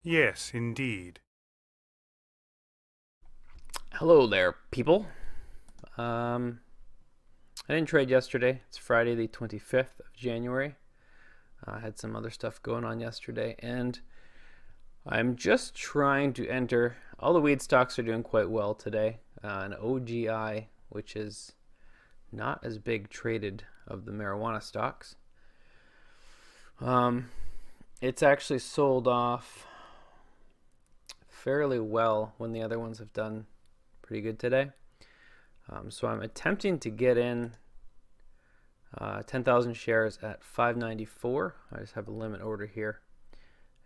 Yes, indeed. Hello there, people. Um, I didn't trade yesterday. It's Friday, the 25th of January. I had some other stuff going on yesterday, and I'm just trying to enter. All the weed stocks are doing quite well today. An OGI, which is not as big traded of the marijuana stocks. Um, it's actually sold off fairly well when the other ones have done pretty good today. So I'm attempting to get in 10,000 shares at 594. I just have a limit order here,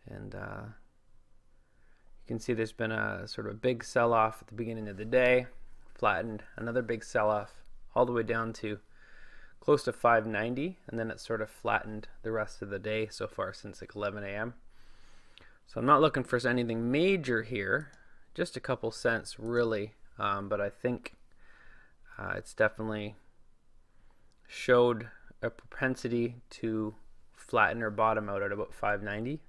and you can see there's been a sort of a big sell-off at the beginning of the day, flattened, another big sell-off all the way down to close to 590, and then it's sort of flattened the rest of the day so far since like 11 a.m. So I'm not looking for anything major here, just a couple cents really, but I think it's definitely showed a propensity to flatten or bottom out at about 590.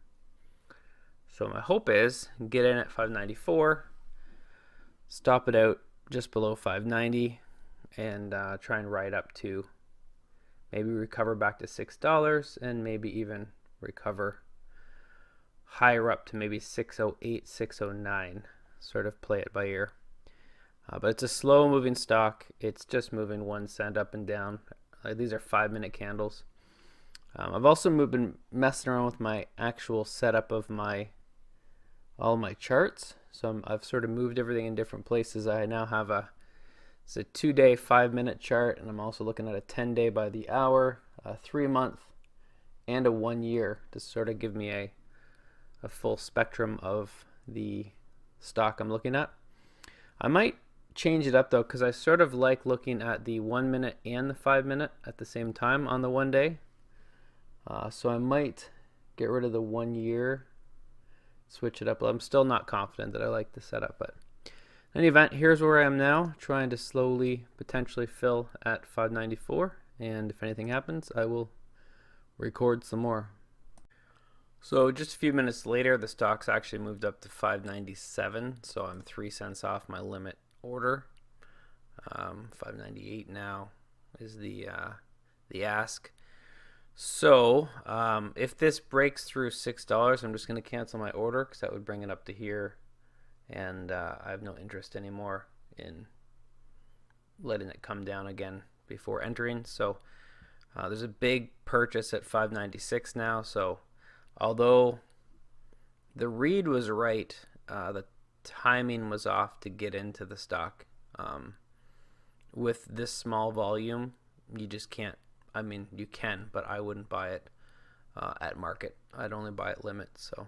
So my hope is get in at 594, stop it out just below 590, and try and ride up to maybe recover back to $6 and maybe even recover higher up to maybe 608, 609. Sort of play it by ear. But it's a slow moving stock. It's just moving 1 cent up and down. These are 5-minute candles. I've also been messing around with my actual setup of all my charts. So I've sort of moved everything in different places. I now have it's a 2-day 5-minute chart, and I'm also looking at a 10-day by the hour, a 3-month, and a 1-year to sort of give me a full spectrum of the stock I'm looking at. I might change it up though, because I sort of like looking at the 1 minute and the 5 minute at the same time on the 1 day. So I might get rid of the 1 year, switch it up. I'm still not confident that I like the setup, but in any event, here's where I am now, trying to slowly potentially fill at 594, and if anything happens, I will record some more. So just a few minutes later, the stock's actually moved up to 597, so I'm 3 cents off my limit order. 598 now is the ask. So if this breaks through $6, I'm just going to cancel my order because that would bring it up to here, and I have no interest anymore in letting it come down again before entering. So there's a big purchase at 596 now, so although the read was right, the timing was off to get into the stock. With this small volume, you just can't. I mean, you can, but I wouldn't buy it at market. I'd only buy at limit. So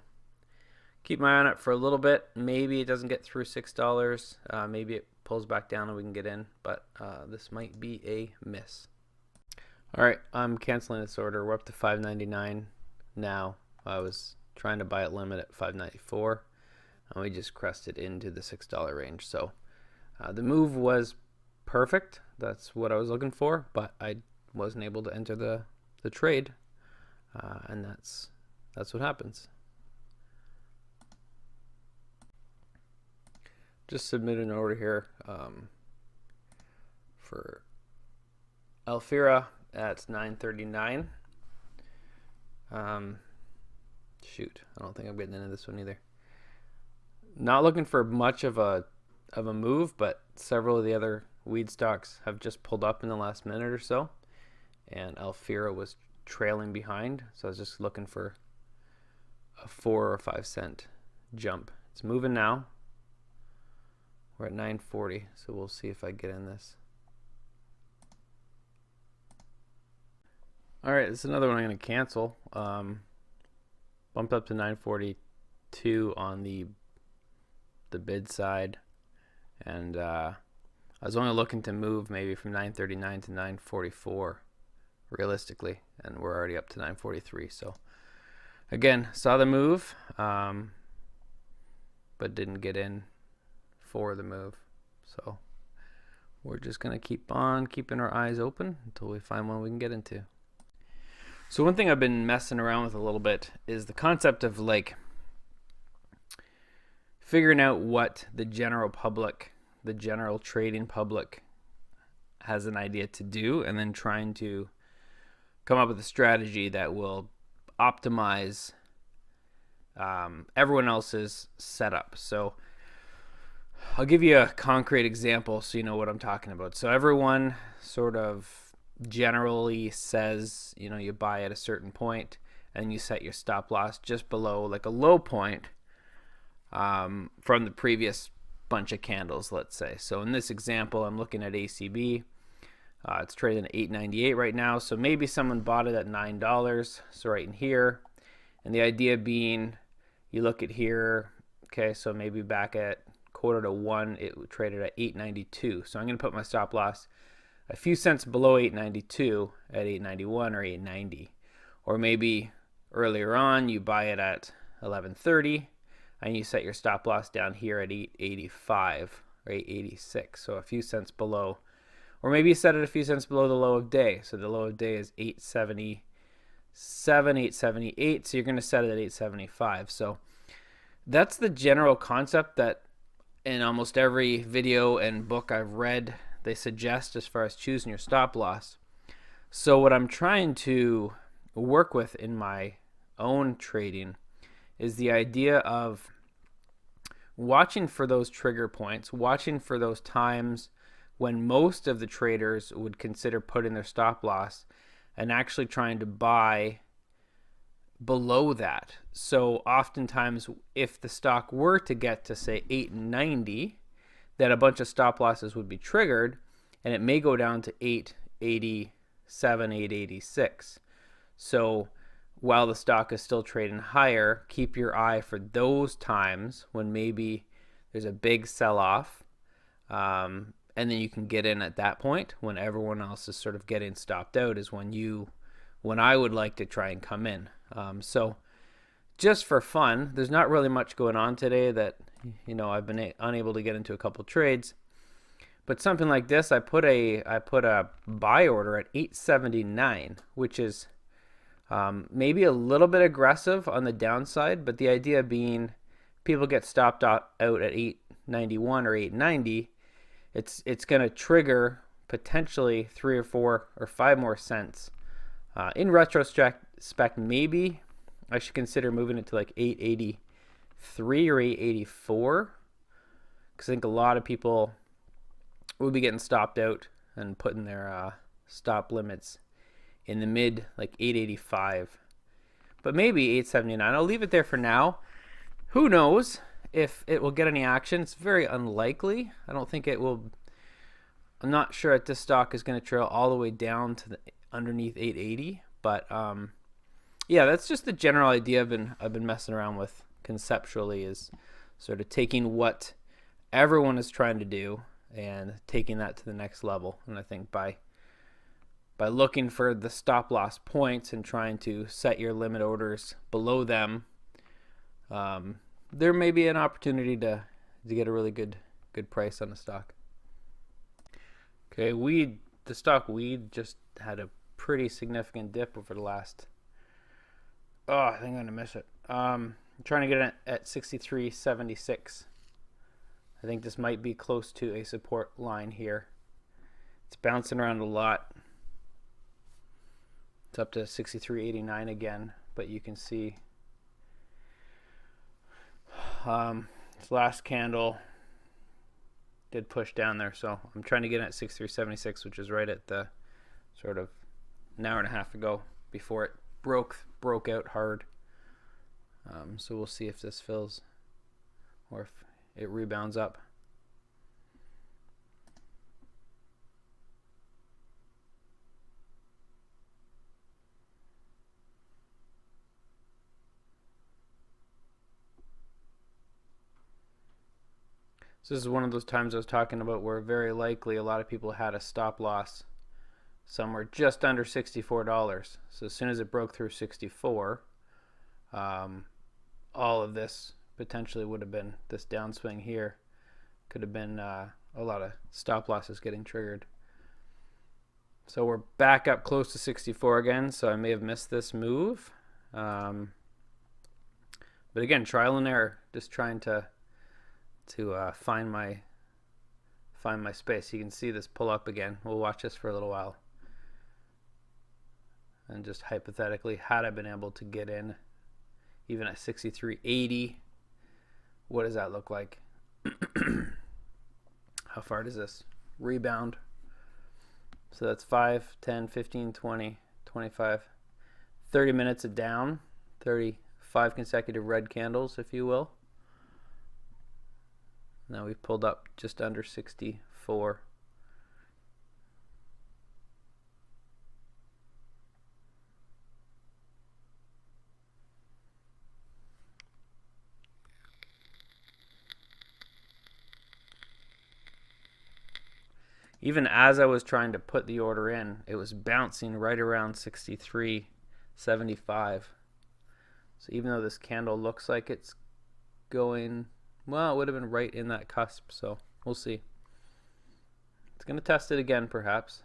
keep my eye on it for a little bit. Maybe it doesn't get through $6. Maybe it pulls back down and we can get in. But this might be a miss. All right, I'm canceling this order. We're up to 599 now. I was trying to buy at limit at 594, and we just crested into the $6 range. So the move was perfect. That's what I was looking for, but I wasn't able to enter the trade, and that's what happens. Just submitted an order here for Alfira at 939. Shoot, I don't think I'm getting into this one either. Not looking for much of a move, but several of the other weed stocks have just pulled up in the last minute or so, and Alfira was trailing behind, so I was just looking for a 4 or 5 cent jump. It's moving now. We're at 940, so we'll see if I get in this. All right, this is another one I'm going to cancel. Bumped up to 942 on the bid side, and I was only looking to move maybe from 939 to 944 realistically, and we're already up to 943. So again, saw the move, but didn't get in for the move. So we're just going to keep on keeping our eyes open until we find one we can get into. So one thing I've been messing around with a little bit is the concept of like figuring out what the general public, the general trading public has an idea to do, and then trying to come up with a strategy that will optimize everyone else's setup. So I'll give you a concrete example so you know what I'm talking about. So everyone sort of generally says, you buy at a certain point and you set your stop loss just below like a low point from the previous bunch of candles, let's say. So in this example, I'm looking at ACB. It's trading at $8.98 right now. So maybe someone bought it at $9. So right in here. And the idea being, you look at here, okay, so maybe back at 1:45, it traded at $8.92. So I'm going to put my stop loss a few cents below $8.92 at $8.91 or $8.90. Or maybe earlier on, you buy it at $11.30 and you set your stop loss down here at $8.85 or $8.86. So a few cents below. Or maybe you set it a few cents below the low of day. So the low of day is $8.77, $8.78. So you're going to set it at $8.75. So that's the general concept that in almost every video and book I've read, they suggest as far as choosing your stop loss. So what I'm trying to work with in my own trading is the idea of watching for those trigger points, watching for those times when most of the traders would consider putting their stop loss and actually trying to buy below that. So oftentimes if the stock were to get to say $8.90, then a bunch of stop losses would be triggered and it may go down to $8.87, $8.86. So while the stock is still trading higher, keep your eye for those times when maybe there's a big sell-off, and then you can get in at that point when everyone else is sort of getting stopped out is when I would like to try and come in. So just for fun, there's not really much going on today that, I've been unable to get into a couple trades. But something like this, I put a buy order at $8.79, which is maybe a little bit aggressive on the downside, but the idea being people get stopped out at $8.91 or $8.90, it's going to trigger potentially 3 or 4 or 5 more cents. In retrospect, maybe I should consider moving it to like $8.83 or $8.84, because I think a lot of people will be getting stopped out and putting their stop limits in the mid, like $8.85, but maybe $8.79. I'll leave it there for now. Who knows if it will get any action? It's very unlikely. I don't think it will. I'm not sure that this stock is going to trail all the way down to underneath 880. But yeah, that's just the general idea I've been messing around with conceptually, is sort of taking what everyone is trying to do and taking that to the next level. And I think by looking for the stop loss points and trying to set your limit orders below them, there may be an opportunity to get a really good price on the stock. Okay, the stock weed just had a pretty significant dip over the last, I think I'm going to miss it. I'm trying to get it at 63.76. I think this might be close to a support line here. It's bouncing around a lot. It's up to 63.89 again, but you can see this last candle did push down there, so I'm trying to get at 63.76, which is right at the sort of an hour and a half ago before it broke out hard. So we'll see if this fills or if it rebounds up. So this is one of those times I was talking about where very likely a lot of people had a stop loss somewhere just under $64. So as soon as it broke through 64, all of this potentially would have been, this downswing here could have been a lot of stop losses getting triggered. So we're back up close to 64 again, so I may have missed this move. But again, trial and error, just trying to to find my space. You can see this pull up again. We'll watch this for a little while. And just hypothetically, had I been able to get in even at 63.80, what does that look like? How far does this rebound? So that's 5, 10, 15, 20, 25, 30 minutes of down, 35 consecutive red candles, if you will. Now we've pulled up just under 64. Even as I was trying to put the order in, it was bouncing right around 63.75. So even though this candle looks like it's going, well, it would have been right in that cusp, so we'll see. It's going to test it again, perhaps.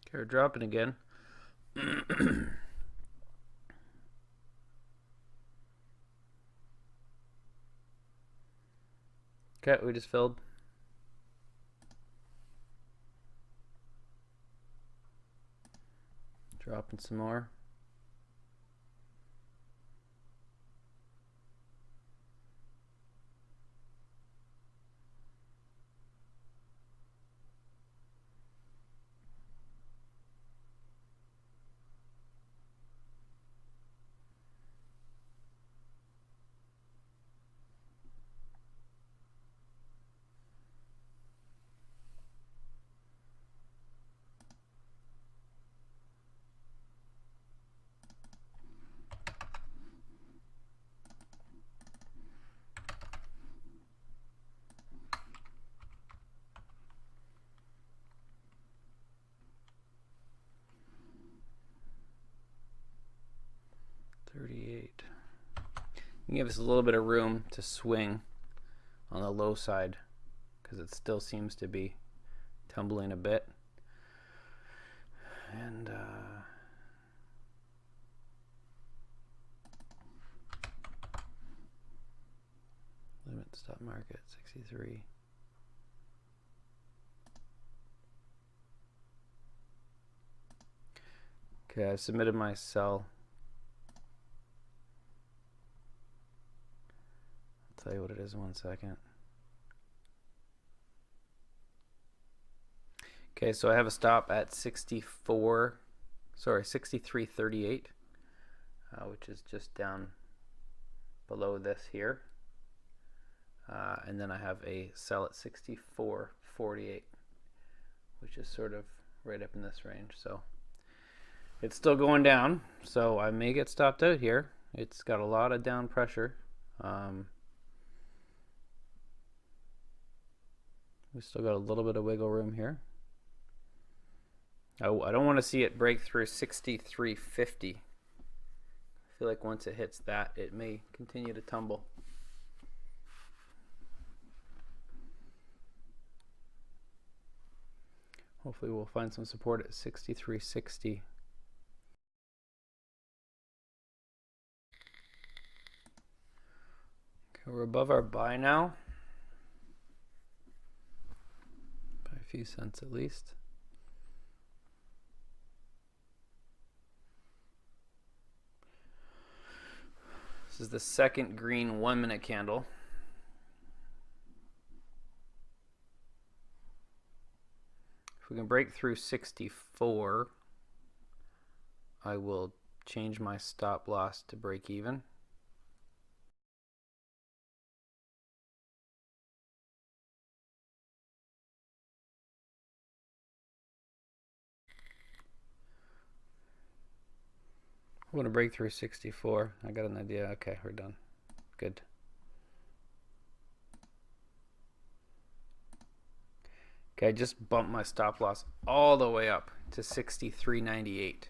Okay, we're dropping again. Okay, we just filled. Dropping some more. Give us a little bit of room to swing on the low side because it still seems to be tumbling a bit. And limit stop market 63. Okay, I've submitted my sell. Tell you what it is in 1 second. Okay, so I have a stop at 63.38, which is just down below this here. And then I have a sell at 64.48, which is sort of right up in this range. So it's still going down, so I may get stopped out here. It's got a lot of down pressure. We still got a little bit of wiggle room here. I don't want to see it break through 63.50. I feel like once it hits that, it may continue to tumble. Hopefully we'll find some support at 63.60. Okay, we're above our buy now. By a few cents at least. This is the second green 1 minute candle. If we can break through 64, I will change my stop loss to break even. I want to break through 64. I got an idea. Okay, we're done. Good. Okay, I just bumped my stop loss all the way up to 63.98.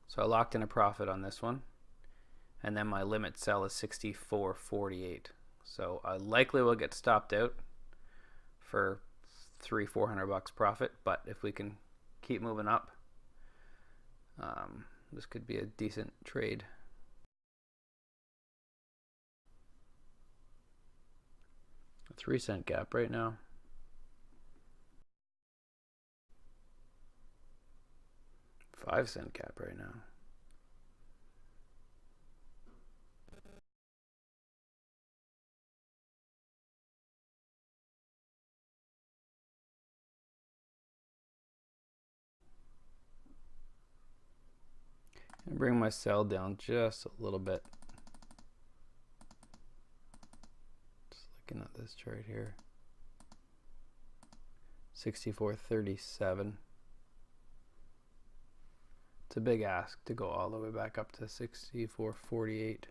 So I locked in a profit on this one. And then my limit sell is 64.48. So I likely will get stopped out for $300-400 profit, but if we can keep moving up, This could be a decent trade. A 3-cent gap right now. $5-cent gap right now. And bring my sell down just a little bit. Just looking at this chart here. 64.37. It's a big ask to go all the way back up to 64.48.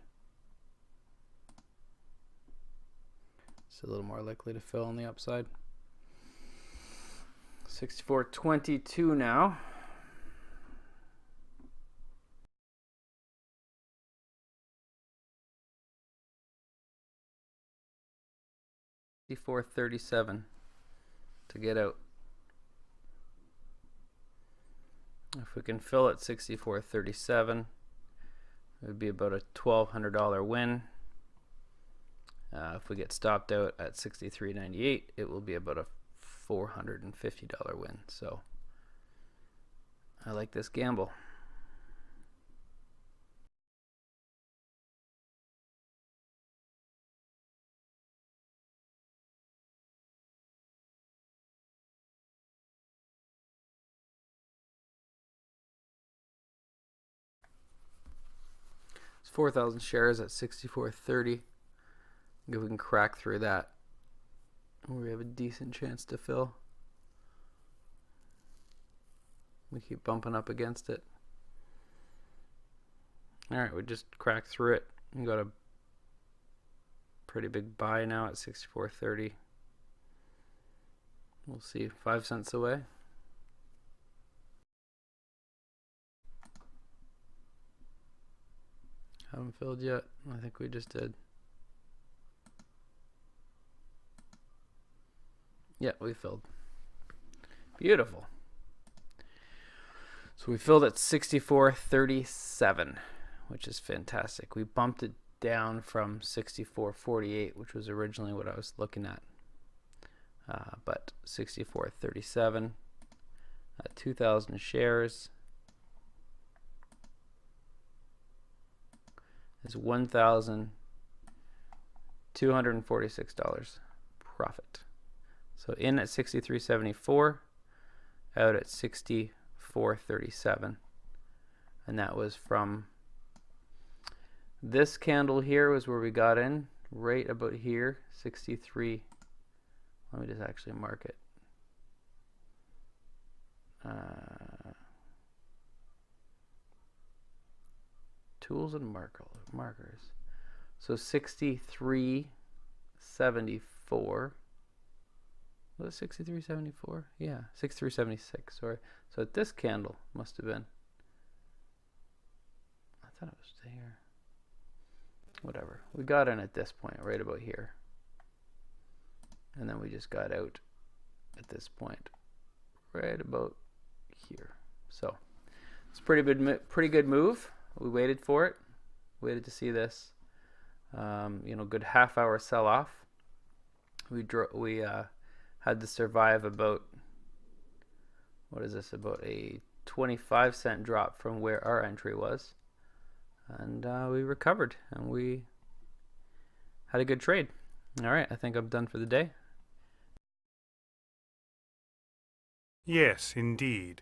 It's a little more likely to fill on the upside. 64.22 now. $64.37 to get out. If we can fill at 64.37, it would be about a $1,200 win. If we get stopped out at 63.98, it will be about a $450 win. So I like this gamble. It's 4,000 shares at 64.30. If we can crack through that, we have a decent chance to fill. We keep bumping up against it. Alright, we just cracked through it and got a pretty big buy now at 64.30. We'll see, 5 cents away. Haven't filled yet. I think we just did. Yeah, we filled. Beautiful. So we filled at 64.37, which is fantastic. We bumped it down from 64.48, which was originally what I was looking at. But 64.37 at 2,000 shares is $1,246 profit. So in at 63.74, out at 64.37, and that was from this candle here was where we got in, right about here, 63. Let me just actually mark it. Tools and markers. So 63.74. Was it 63.74? Yeah, 63.76. Sorry. So this candle must have been. I thought it was here. Whatever. We got in at this point, right about here, and then we just got out at this point, right about here. So it's a pretty good move. We waited for it. Waited to see this. Good half-hour sell-off. We had to survive about, what is this, about a 25-cent drop from where our entry was, and we recovered and we had a good trade. All right, I think I'm done for the day. Yes, indeed.